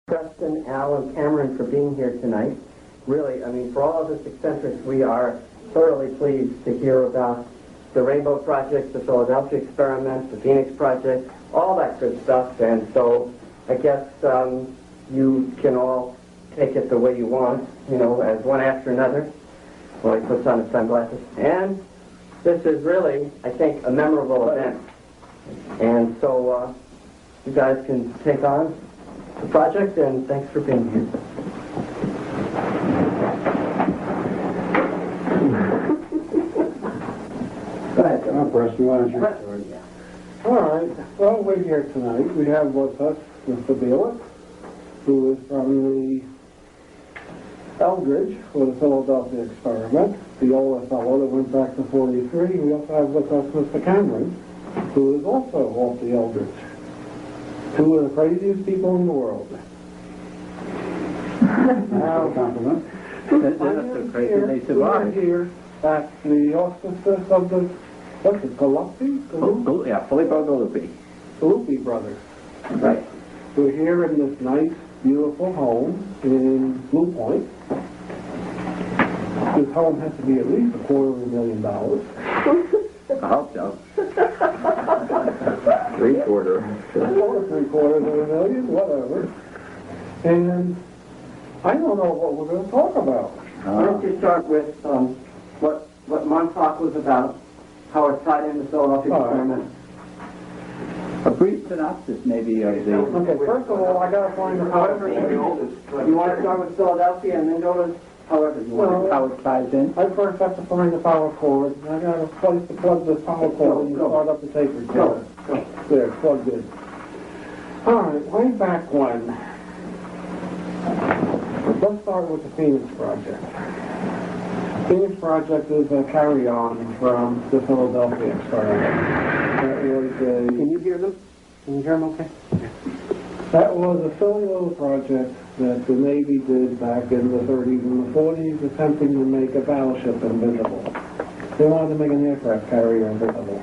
Preston, Al, and Cameron for being here tonight. Really, I mean, for all of us eccentrics, we are thoroughly pleased to hear about the Rainbow Project, the Philadelphia Experiment, the Phoenix Project, all that good stuff. And so I guess you can all take it the way you want, you know, as one after another, while he puts on his sunglasses. And this is really, I think, a memorable event. And so you guys can take on the project, and thanks for being here. Thank you. I'm Preston. Why don't you start? All right. Well, we're here tonight. We have with us Mr. Bielik, who is from the Eldridge for the Philadelphia Experiment, the older fellow that went back to 43. We also have with us Mr. Cameron, who is also off the Eldridge. Two of the craziest people in the world. Now, compliment. They're not so crazy, they survive. We're here at the auspices of the, what's it, Galuppi? Yeah, Filippo Galuppi. Galuppi brothers. Right. We're here in this nice, beautiful home in Blue Point. This home has to be at least $250,000. I hope so. Three-quarter. $750,000, whatever. And I don't know what we're going to talk about. Why don't you start with what Montauk was about, how it tied into the Philadelphia Experiment. A brief synopsis, maybe, of the... Okay, first of all, I got to find the However, you want to start with Philadelphia and then go to however you want. How it ties in? I first have to find the power cord. I got a place to plug this power cord and start up the tape recorder. There, plugged in. All right, way back when. Let's start with the Phoenix Project. Phoenix Project is a carry-on from the Philadelphia Experiment. That was a... Can you hear them? Can you hear them okay? That was a silly little project that the Navy did back in the 30s and the 40s, attempting to make a battleship invisible. They wanted to make an aircraft carrier invisible.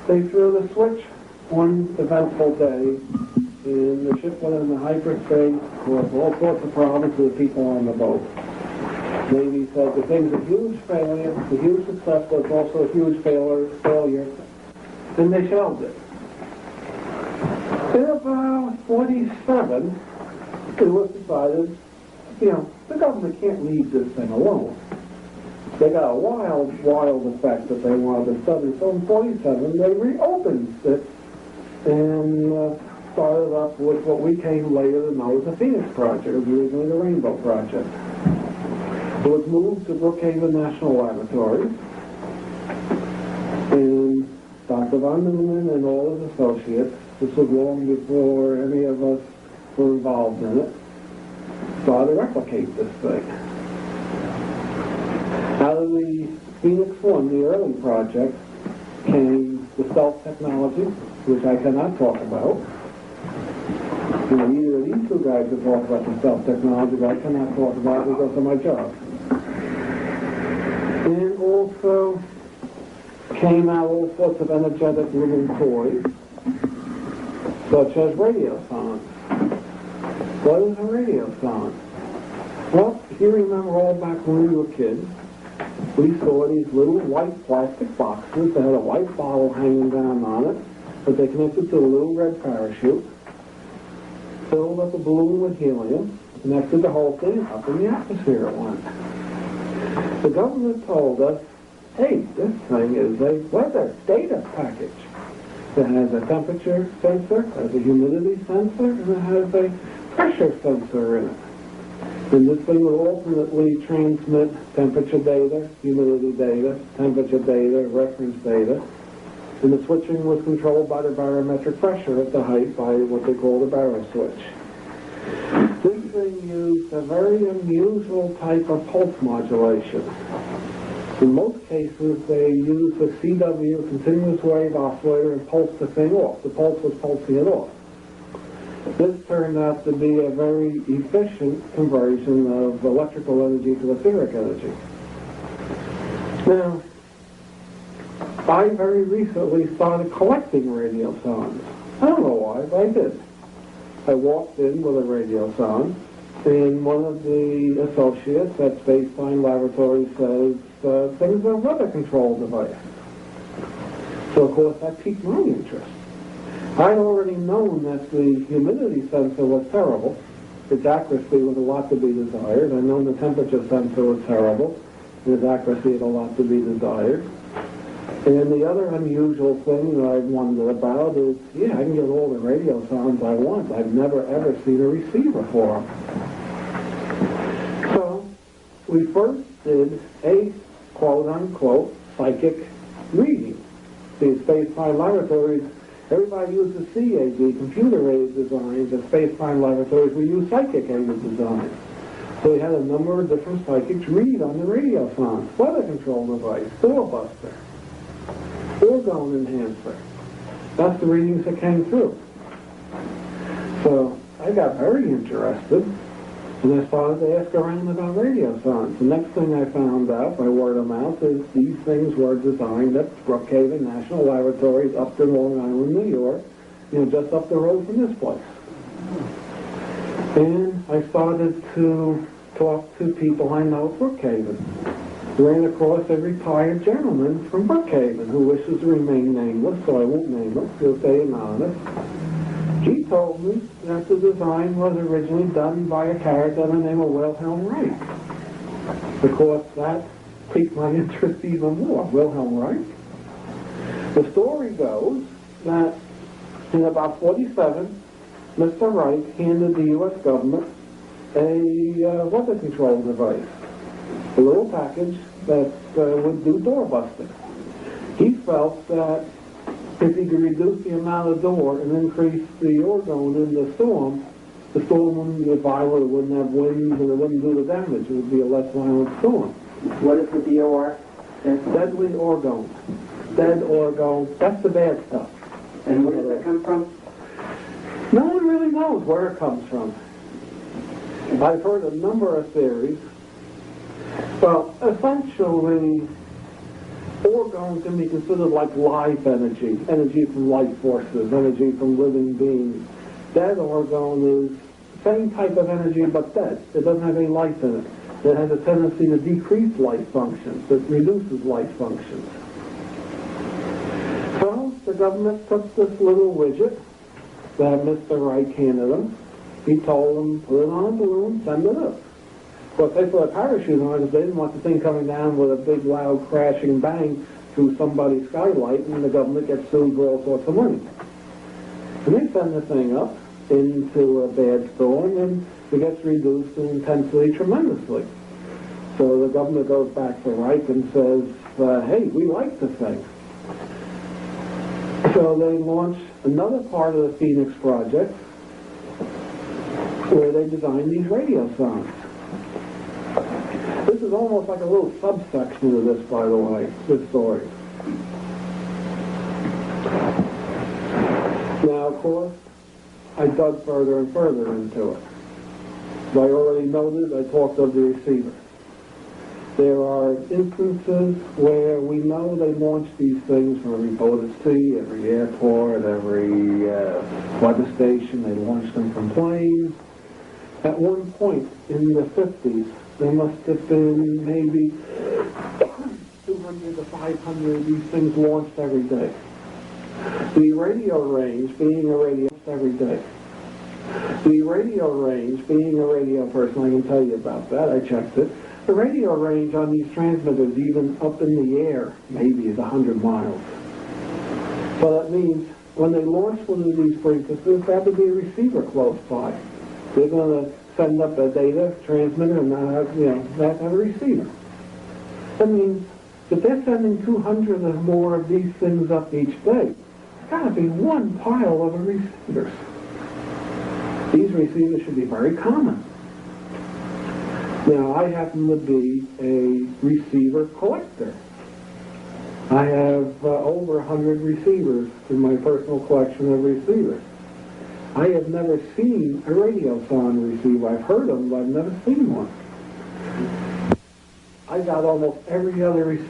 They threw the switch one eventful day, and the ship went into hyperspace, caused all sorts of problems to the people on the boat. Navy said the thing's a huge failure, a huge success, but it's also a huge failure. Then they shelved it. In about 47, it was decided, you know, the government can't leave this thing alone. They got a wild effect that they wanted to study. So in 47, they reopened it and started up with what we came later to know as the Phoenix Project. It was originally the Rainbow Project. It was moved to Brookhaven National Laboratory, and Dr. von Neumann and all his associates, this was long before any of us were involved in it, started to replicate this thing. Out of the Phoenix 1, the early project, came the stealth technology, which I cannot talk about. You know, either of these two guys can talk about the stealth technology, but I cannot talk about it because of my job. And also came out all sorts of energetic little toys, such as radiosondes. What is a radiosonde? Well, if you remember all back when we were kids, we saw these little white plastic boxes that had a white bottle hanging down on it, but they connected to a little red parachute, filled up a balloon with helium, connected the whole thing up in the atmosphere at once. The government told us, hey, this thing is a weather data package. It has a temperature sensor, has a humidity sensor, and it has a pressure sensor in it. And this thing will ultimately transmit temperature data, humidity data, temperature data, reference data. And the switching was controlled by the barometric pressure at the height by what they call the baro switch. This thing used a very unusual type of pulse modulation. In most cases, they used a CW, continuous wave oscillator, and pulsed the thing off. The pulse was pulsing it off. This turned out to be a very efficient conversion of electrical energy to etheric energy. Now, I very recently started collecting radiosondes. I don't know why, but I did. I walked in with a radiosonde, and one of the associates at Space-Time Laboratories says, things are a weather control device. So, of course, that piqued my interest. I'd already known that the humidity sensor was terrible. Its accuracy was a lot to be desired. I'd known the temperature sensor was terrible. Its accuracy had a lot to be desired. And the other unusual thing that I wondered about is, yeah, I can get all the radio sounds I want. I've never, ever seen a receiver for them. So we first did a quote-unquote psychic reading. The Space-Time Laboratories, everybody uses CAD, computer-aided designs. At Space-Time Laboratories, we use psychic-aided designs. So we had a number of different psychics read on the radio sound. Weather control device, doorbuster, orgone enhancer. That's the readings that came through. So I got very interested, and I started to ask around about radio sounds. The next thing I found out by word of mouth is these things were designed at Brookhaven National Laboratories up in Long Island, New York, just up the road from this place. And I started to talk to people I know at Brookhaven. Ran across a retired gentleman from Brookhaven who wishes to remain nameless, so I won't name him, he'll stay anonymous. He told me that the design was originally done by a character by the name of Wilhelm Reich. Of course, that piqued my interest even more. Wilhelm Reich. The story goes that in about 47, Mr. Reich handed the U.S. government a weather control device, a little package that would do door busting. He felt that if he could reduce the amount of door and increase the orgone in the storm wouldn't be violent, it wouldn't have winds, and it wouldn't do the damage. It would be a less violent storm. What is the DOR? Deadly orgone. Dead orgone. That's the bad stuff. And where does that come from? No one really knows where it comes from. I've heard a number of theories. Well, essentially, orgone can be considered like life energy, energy from life forces, energy from living beings. Dead orgone is the same type of energy but dead. It doesn't have any life in it. It has a tendency to decrease life functions. It reduces life functions. So the government took this little widget that Mr. Reich handed them. He told them, put it on a balloon, send it up. But they put a parachute on it because they didn't want the thing coming down with a big, loud, crashing bang through somebody's skylight, and the government gets sued for all sorts of money. And they send the thing up into a bad storm, and it gets reduced in intensity tremendously. So the government goes back to Reich and says, hey, we like the thing. So they launch another part of the Phoenix project where they design these radio sounds. This is almost like a little subsection of this, by the way, this story. Now, of course, I dug further and further into it. As I already noted, I talked of the receiver. There are instances where we know they launch these things from every boat at sea, every airport, every weather station. They launch them from planes. At one point in the 50s, there must have been maybe 200 to 500 of these things launched every day. The radio range, being a radio every day. The radio range, being a radio person, I can tell you about that, I checked it. The radio range on these transmitters, even up in the air, maybe is 100 miles. So that means when they launch one of these frequencies, there has to be a receiver close by. They're going to send up a data transmitter and not have, they have to have a receiver. That means if they're sending 200 or more of these things up each day, there's got to be one pile of receivers. These receivers should be very common. Now, I happen to be a receiver collector. I have over 100 receivers in my personal collection of receivers. I have never seen a radio sound receiver. I've heard them, but I've never seen one. I got almost every other receiver.